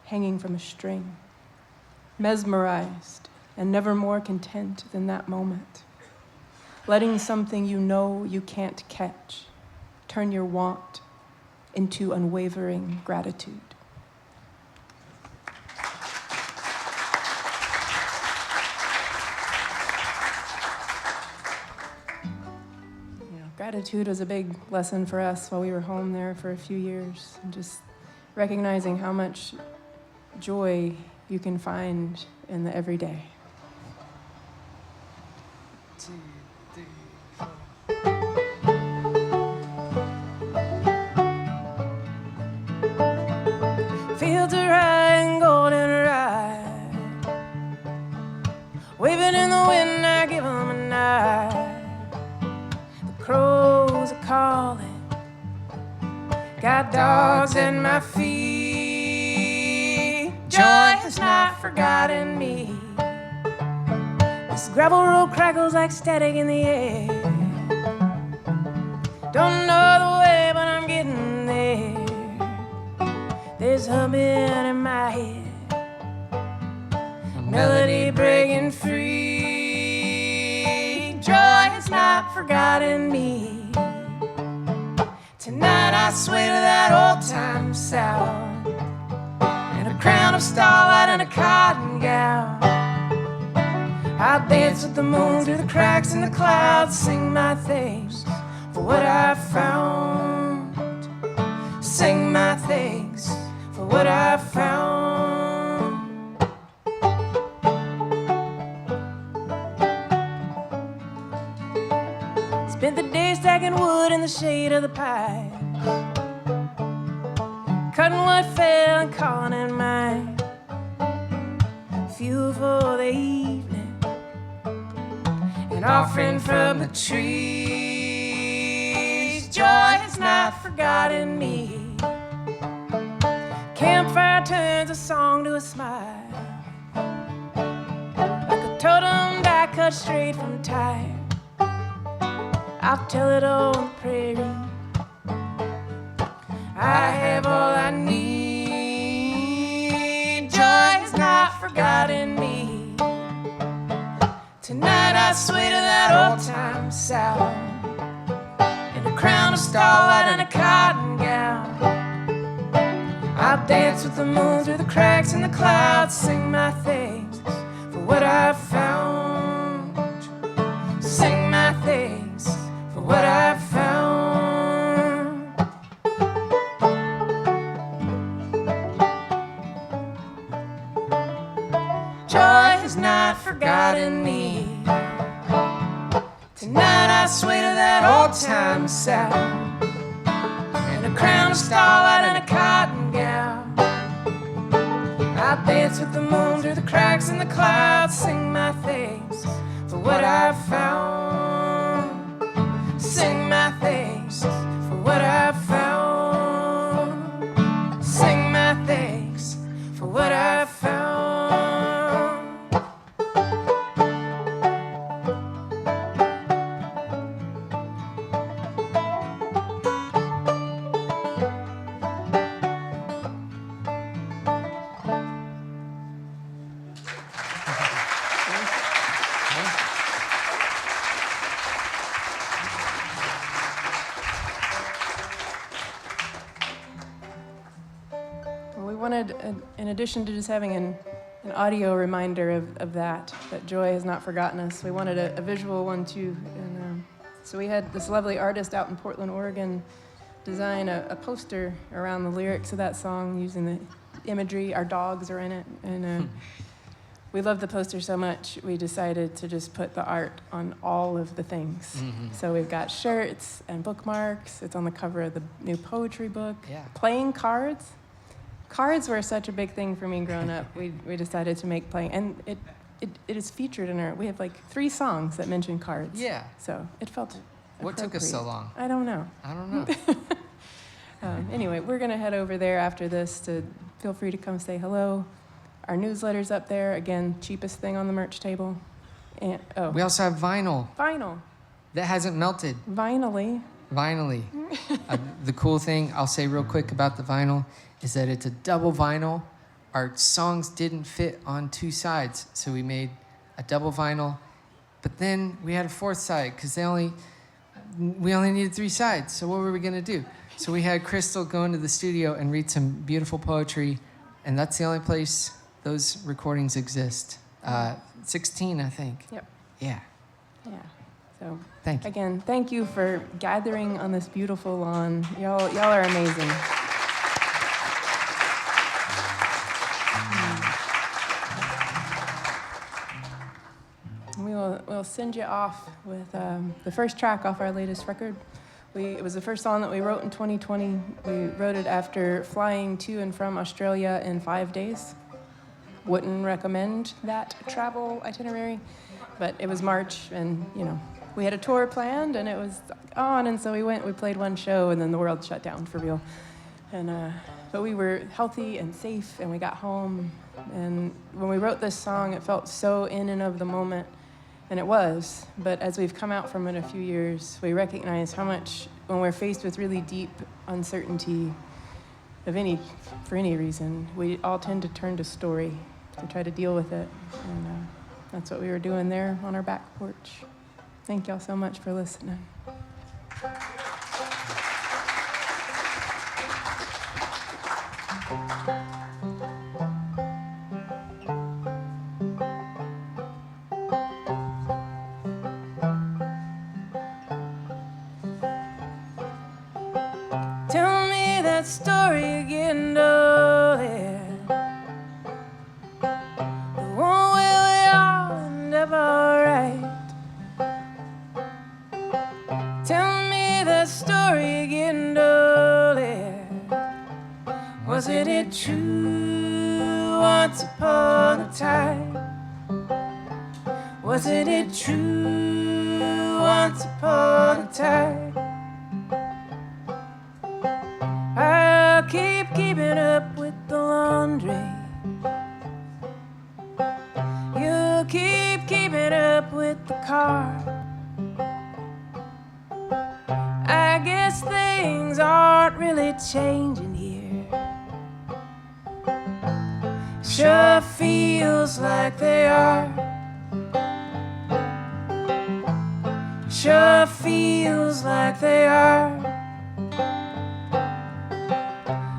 hanging from a string, mesmerized and never more content than that moment, letting something you can't catch turn your want into unwavering gratitude. Gratitude was a big lesson for us while we were home there for a few years, and just recognizing how much joy you can find in the everyday. 2, 3, 4. Fields are high and golden rye, waving in the wind, I give 'em a nod. Crows are calling, got dogs at my feet. Joy has not forgotten me. This gravel road crackles like static in the air. Don't know the way, but I'm getting there. There's humming in my head, melody breaking free. Joy has not forgotten me. Tonight I sway to that old-time sound, in a crown of starlight and a cotton gown. I'll dance with the moon through the cracks in the clouds, sing my thanks for what I found. Sing my thanks for what I found. Spent the day stacking wood in the shade of the pine, cutting what fell and calling it mine. Fuel for the evening, an offering from the trees. Joy has not forgotten me. Campfire turns a song to a smile, like a totem die cut straight from time. I'll tell it on the prairie. I have all I need. Joy has not forgotten me. Tonight I sway to that old-time sound, in a crown of starlight and a cotton gown. I'll dance with the moon through the cracks in the clouds, sing my thanks for what I found. Sing my thanks for what I found. Joy has not forgotten me. Tonight I sway to that old-time sound, in a crown of starlight and a cotton gown. I dance with the moon through the cracks in the clouds, sing my thanks for what I found. Sing my thanks for what I found. Sing my thanks for what I found. wanted, in addition to just having an audio reminder of that joy has not forgotten us, we wanted a visual one too. And so we had this lovely artist out in Portland, Oregon, design a poster around the lyrics of that song using the imagery. Our dogs are in it, and we loved the poster so much, we decided to just put the art on all of the things. Mm-hmm. So we've got shirts and bookmarks. It's on the cover of the new poetry book. Yeah. Playing cards. Cards were such a big thing for me growing up. We decided to make playing, and it is featured in our. We have like 3 songs that mention cards. Yeah. So it felt. What took us so appropriate. long? I don't know. I don't know. Anyway, we're gonna head over there after this. To feel free to come say hello. Our newsletter's up there. Again, cheapest thing on the merch table. And We also have vinyl vinyl. that hasn't melted. Vinylly. The cool thing I'll say real quick about the vinyl is that it's a double vinyl. Our songs didn't fit on 2 sides, so we made a double vinyl. But then we had a 4th side because we only needed 3 sides. So what were we gonna do? So we had Crystal go into the studio and read some beautiful poetry, and that's the only place those recordings exist. 16, I think. Yep. Yeah. Yeah. So Thank you. again, thank you for gathering on this beautiful lawn. Y'all are amazing. We'll send you off with the first track off our latest record. It was the first song that we wrote in 2020. We wrote it after flying to and from Australia in 5 days. Wouldn't recommend that travel itinerary, but it was March, and we had a tour planned, and it was on, and so we went. We played 1 show, and then the world shut down for real. And but we were healthy and safe, and we got home. And when we wrote this song, it felt so in and of the moment. And it was, but as we've come out from it a few years, we recognize how much, when we're faced with really deep uncertainty for any reason, we all tend to turn to story to try to deal with it. And that's what we were doing there on our back porch. Thank y'all so much for listening. Tell me that story again, darling. The one where we all end up alright. Tell me that story again, darling. Wasn't it true once upon a time? Wasn't it true once upon a time? I'll keep keeping up with the laundry. You'll keep keeping up with the car. I guess things aren't really changing here. Sure feels like they are. Sure feels like they are.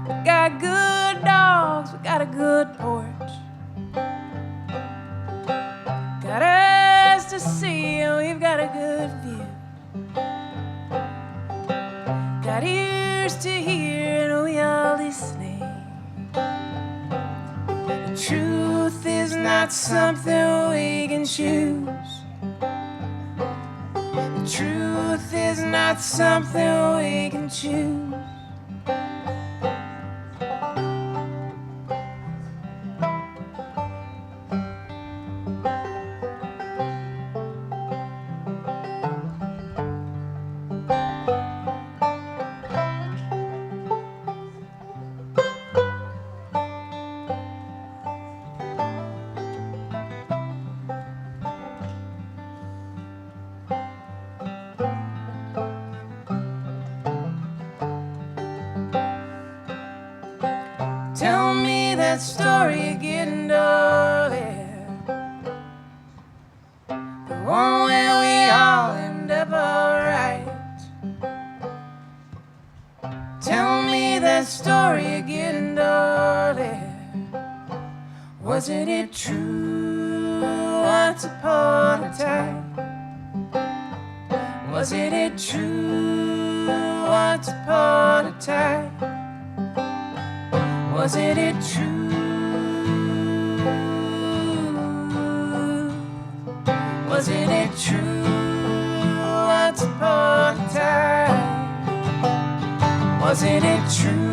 We got good dogs, we got a good porch. Got eyes to see and we've got a good view. Got ears to hear and we are listening. The truth is not something we can choose. The truth is not something we can choose. Tell me that story again, darling. The one where we all end up alright. Tell me that story again, darling. Wasn't it true once upon a time? Wasn't it true once upon a time? Wasn't it true? Wasn't it true once upon a time? Wasn't it true?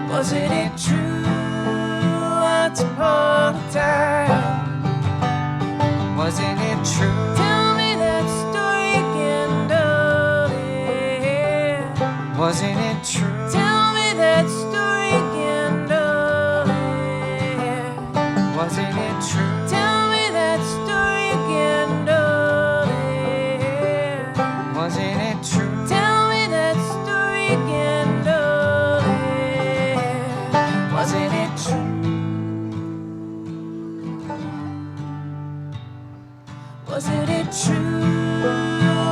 Wasn't it true once upon a time? Wasn't it true? Tell me that story again, darling. Wasn't it true? Tell me that story again, darling. Wasn't it true? Tell me that story again, darling. Wasn't it true? Tell me that story again, darling. Wasn't it true? Wasn't it true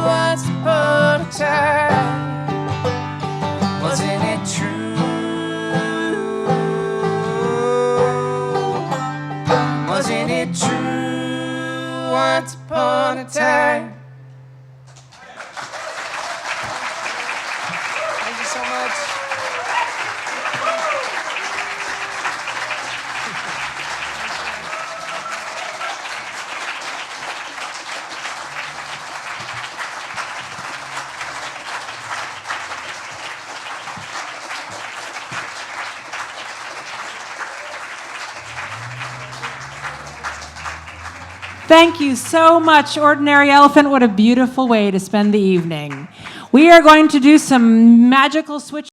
once upon a time? Wasn't it true? Wasn't it true once upon a time? Thank you so much. Thank you so much, Ordinary Elephant. What a beautiful way to spend the evening. We are going to do some magical switch.